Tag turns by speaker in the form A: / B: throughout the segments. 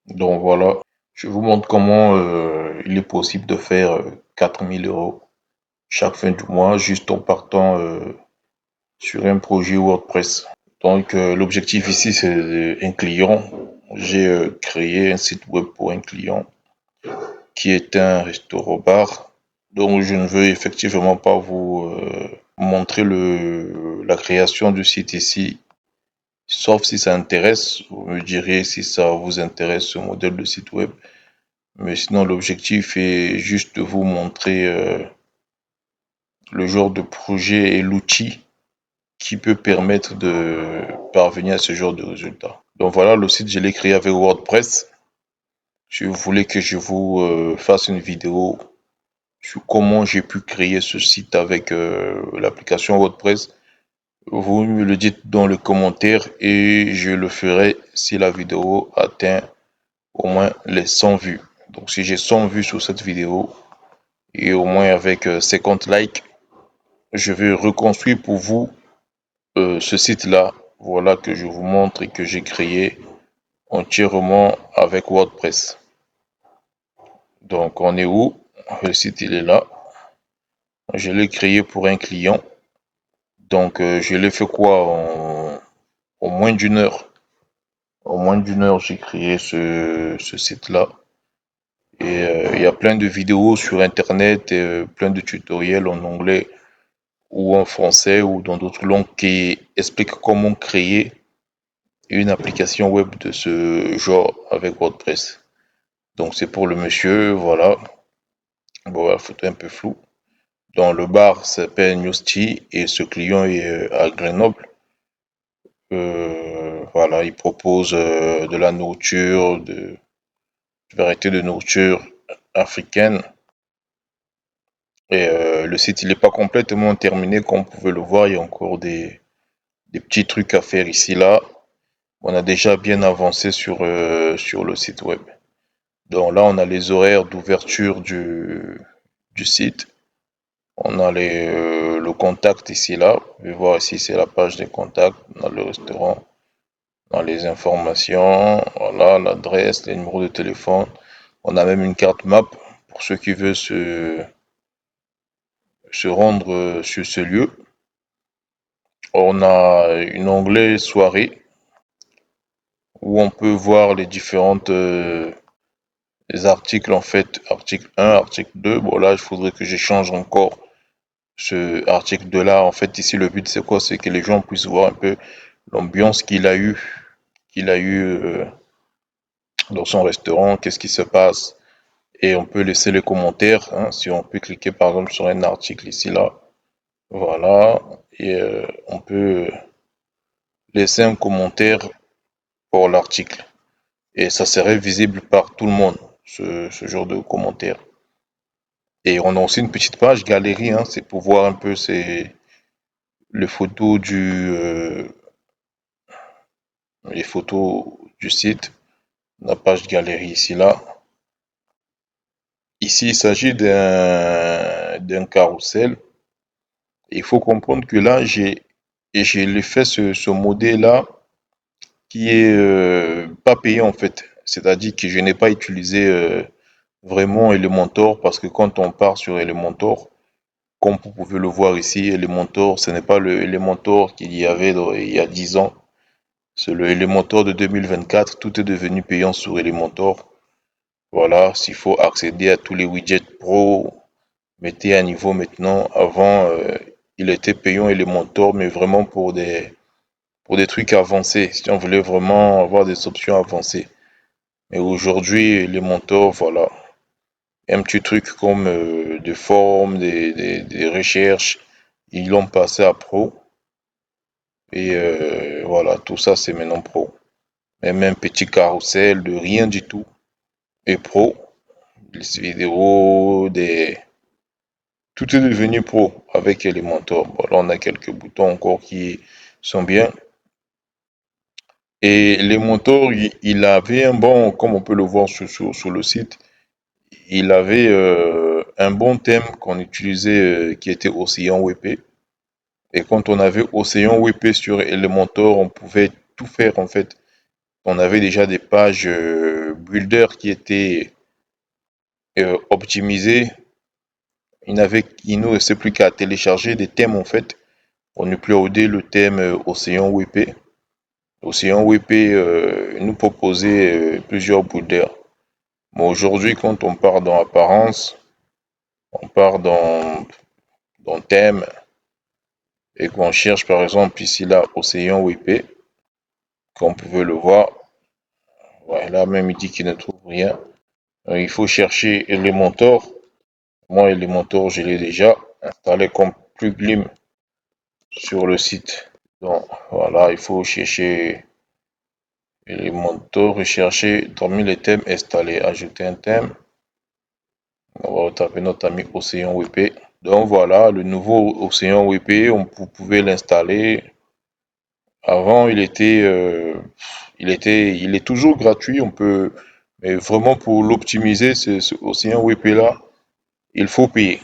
A: Donc voilà, je vous montre comment il est possible de faire 4 000 € chaque fin du mois juste en partant sur un projet WordPress. Donc l'objectif ici c'est un client. J'ai créé un site web pour un client qui est un restaurant-bar. Donc je ne veux effectivement pas vous montrer la création du site ici, sauf si ça intéresse. Vous me direz si ça vous intéresse ce modèle de site web. Mais sinon, l'objectif est juste de vous montrer le genre de projet et l'outil qui peut permettre de parvenir à ce genre de résultat. Donc voilà, le site, je l'ai créé avec WordPress. Si vous voulez que je vous fasse une vidéo sur comment j'ai pu créer ce site avec l'application WordPress, vous me le dites dans les commentaires et je le ferai si la vidéo atteint au moins les 100 vues. Donc si j'ai 100 vues sur cette vidéo, et au moins avec 50 likes, je vais reconstruire pour vous ce site-là. Voilà que je vous montre et que j'ai créé entièrement avec WordPress. Donc on est où? Le site il est là. Je l'ai créé pour un client. Donc je l'ai fait quoi en moins d'une heure. En moins d'une heure, j'ai créé ce site-là. Et il y a plein de vidéos sur Internet, et, plein de tutoriels en anglais ou en français ou dans d'autres langues qui expliquent comment créer une application web de ce genre avec WordPress. Donc c'est pour le monsieur, voilà. Bon, la photo est un peu floue. Dans le bar s'appelle Newsty et ce client est à Grenoble. Voilà, il propose de la nourriture, de variété de nourriture africaine. Et le site, il n'est pas complètement terminé, comme vous pouvez le voir. Il y a encore des petits trucs à faire ici, là. On a déjà bien avancé sur le site web. Donc là, on a les horaires d'ouverture du site. On a le contact ici, là. Vous pouvez voir ici, c'est la page des contacts. On a le restaurant, on a les informations, voilà, l'adresse, les numéros de téléphone. On a même une carte map pour ceux qui veulent se rendre sur ce lieu. On a une onglet soirée où on peut voir les différentes les articles en fait, article 1, article 2. Bon là, il faudrait que j'échange encore ce article 2 là. En fait, ici, le but c'est quoi? C'est que les gens puissent voir un peu l'ambiance qu'il a eu dans son restaurant, qu'est-ce qui se passe. Et on peut laisser les commentaires, hein, si on peut cliquer par exemple sur un article ici là. Voilà. Et on peut laisser un commentaire pour l'article. Et ça serait visible par tout le monde, ce genre de commentaires. Et on a aussi une petite page galerie, hein, c'est pour voir un peu les photos les photos du site. La page galerie ici là. Ici, il s'agit d'un carrousel. Il faut comprendre que là, j'ai fait ce modèle-là qui est pas payé en fait. C'est-à-dire que je n'ai pas utilisé vraiment Elementor parce que quand on part sur Elementor, comme vous pouvez le voir ici, Elementor, ce n'est pas le Elementor qu'il y avait il y a 10 ans. C'est le Elementor de 2024. Tout est devenu payant sur Elementor. Voilà, s'il faut accéder à tous les widgets pro, mettez à niveau maintenant. Avant, il était payant Elementor, mais vraiment pour des trucs avancés. Si on voulait vraiment avoir des options avancées. Mais aujourd'hui, Elementor, voilà. Un petit truc comme des formes, des recherches, ils l'ont passé à pro. Et voilà, tout ça c'est maintenant pro. Même un petit carrousel de rien du tout est pro. Les vidéos, tout est devenu pro avec Elementor. Bon, là on a quelques boutons encore qui sont bien. Et Elementor, il avait un bon, comme on peut le voir sur le site, il avait un bon thème qu'on utilisait qui était Océan WP. Et quand on avait Océan WP sur Elementor, on pouvait tout faire en fait. on avait déjà des pages Builder qui étaient optimisées. Il ne restait plus qu'à télécharger des thèmes en fait. On uploadait le thème Océan WP. Océan WP nous proposait plusieurs builders. Mais aujourd'hui, quand on part dans Apparence, on part dans Thème et qu'on cherche par exemple ici là Océan WP, comme vous pouvez le voir, ouais, là même il dit qu'il ne trouve rien. Il faut chercher Elementor. Moi, Elementor, je l'ai déjà installé comme plugin sur le site. Donc voilà, il faut chercher Elementor, rechercher parmi les thèmes installés, ajouter un thème. On va taper notre ami Océan WP. Donc voilà, le nouveau Océan WP, vous pouvez l'installer. Avant, il est toujours gratuit. Mais vraiment pour l'optimiser, ce Océan WP là, il faut payer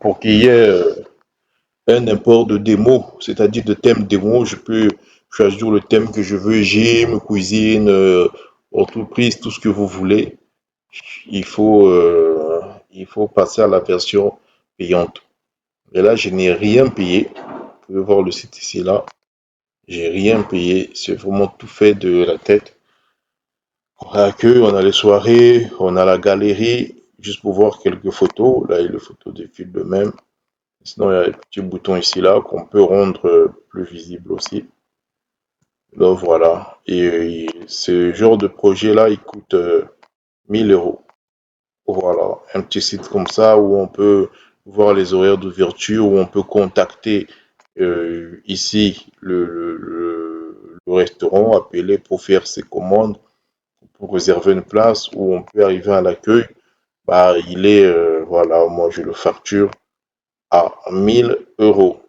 A: pour qu'il y ait un import de démo, c'est-à-dire de thème démo. Je peux choisir le thème que je veux, gym, cuisine, entreprise, tout ce que vous voulez. Il faut, euh, il faut passer à la version payante. Et là, je n'ai rien payé. Vous pouvez voir le site ici, là. J'ai rien payé. C'est vraiment tout fait de la tête. On a on a les soirées, on a la galerie, juste pour voir quelques photos. Là, il y a les photos des fils de même. Sinon, il y a les petits boutons ici, là, qu'on peut rendre plus visibles aussi. Donc voilà. Et ce genre de projet-là, il coûte 1000 euros. Voilà, un petit site comme ça où on peut voir les horaires d'ouverture, où on peut contacter ici le restaurant, appeler pour faire ses commandes, pour réserver une place, où on peut arriver à l'accueil. Bah, voilà, moi je le facture à 1000 euros.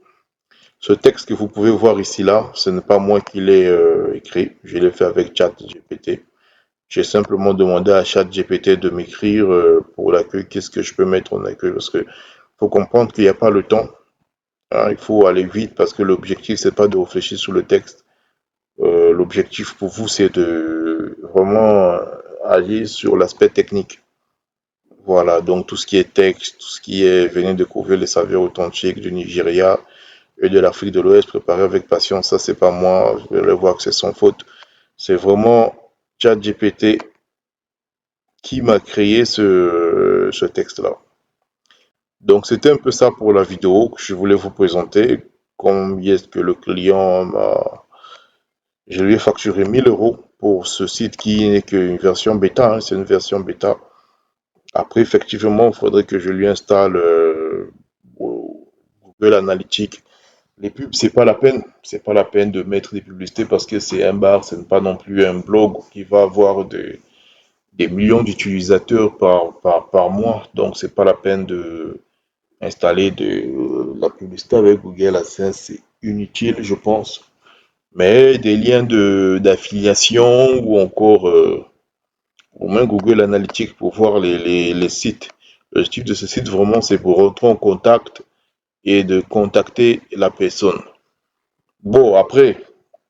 A: Ce texte que vous pouvez voir ici là, ce n'est pas moi qui l'ai écrit, je l'ai fait avec ChatGPT. J'ai simplement demandé à ChatGPT de m'écrire pour l'accueil, qu'est-ce que je peux mettre en accueil, parce que faut comprendre qu'il n'y a pas le temps, hein, il faut aller vite parce que l'objectif c'est pas de réfléchir sur le texte. L'objectif pour vous c'est de vraiment aller sur l'aspect technique. Voilà, donc tout ce qui est texte, tout ce qui est venez découvrir les saveurs authentiques du Nigeria et de l'Afrique de l'Ouest, préparé avec patience, ça c'est pas moi, je vais le voir que c'est sans faute. C'est vraiment ChatGPT qui m'a créé ce texte-là. Donc c'était un peu ça pour la vidéo que je voulais vous présenter. Combien est-ce que le client m'a... Je lui ai facturé 1000 euros pour ce site qui n'est qu'une version bêta, hein, c'est une version bêta. Après, effectivement, il faudrait que je lui installe Google Analytics. Les pubs, c'est pas la peine. C'est pas la peine de mettre des publicités parce que c'est un bar, ce n'est pas non plus un blog qui va avoir des millions d'utilisateurs par mois. Donc, c'est pas la peine de installer la publicité avec Google AdSense. C'est inutile, je pense. Mais des liens d'affiliation ou encore au moins Google Analytics pour voir les sites. Le type de ce site, vraiment, c'est pour rentrer en contact et de contacter la personne. Bon, après,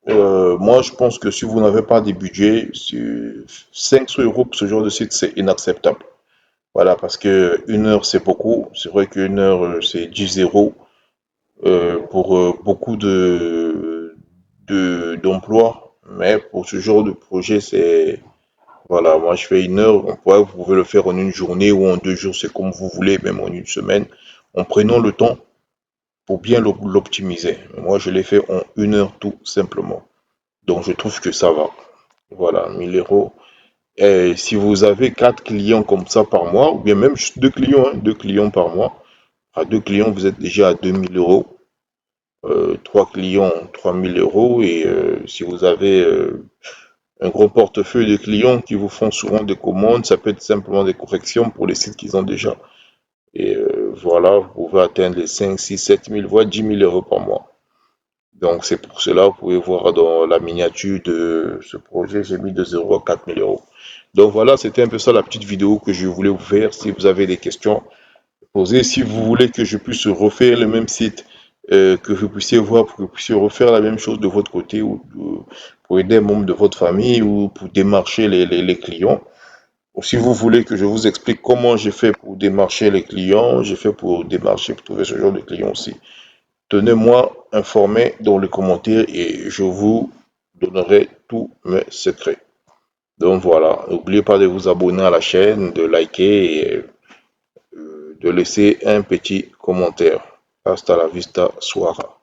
A: moi, je pense que si vous n'avez pas de budget, 500 euros pour ce genre de site, c'est inacceptable. Voilà, parce que une heure, c'est beaucoup. C'est vrai qu'une heure, c'est 10 euros pour beaucoup d'emplois. Mais pour ce genre de projet, c'est... Voilà, moi, je fais une heure. Vous pouvez le faire en une journée ou en 2 jours, c'est comme vous voulez, même en une semaine. En prenant le temps pour bien l'optimiser. Moi, je l'ai fait en une heure tout simplement. Donc, je trouve que ça va. Voilà, 1000 euros. Et si vous avez 4 clients comme ça par mois, ou bien même juste 2 clients, hein, 2 clients par mois, à 2 clients, vous êtes déjà à 2000 euros. 3 clients, 3000 euros. Et si vous avez un gros portefeuille de clients qui vous font souvent des commandes, ça peut être simplement des corrections pour les sites qu'ils ont déjà. Et voilà, vous pouvez atteindre les 5, 6, 7 000, voire 10 000 euros par mois. Donc c'est pour cela, vous pouvez voir dans la miniature de ce projet, j'ai mis de 0 à 4 000 euros. Donc voilà, c'était un peu ça la petite vidéo que je voulais vous faire. Si vous avez des questions, posez. Si vous voulez que je puisse refaire le même site que vous puissiez voir, pour que vous puissiez refaire la même chose de votre côté, ou pour aider un membre de votre famille, ou pour démarcher les clients. Ou si vous voulez que je vous explique comment j'ai fait pour démarcher les clients, j'ai fait pour démarcher, pour trouver ce genre de clients aussi. Tenez-moi informé dans les commentaires et je vous donnerai tous mes secrets. Donc voilà, n'oubliez pas de vous abonner à la chaîne, de liker et de laisser un petit commentaire. Hasta la vista, soir.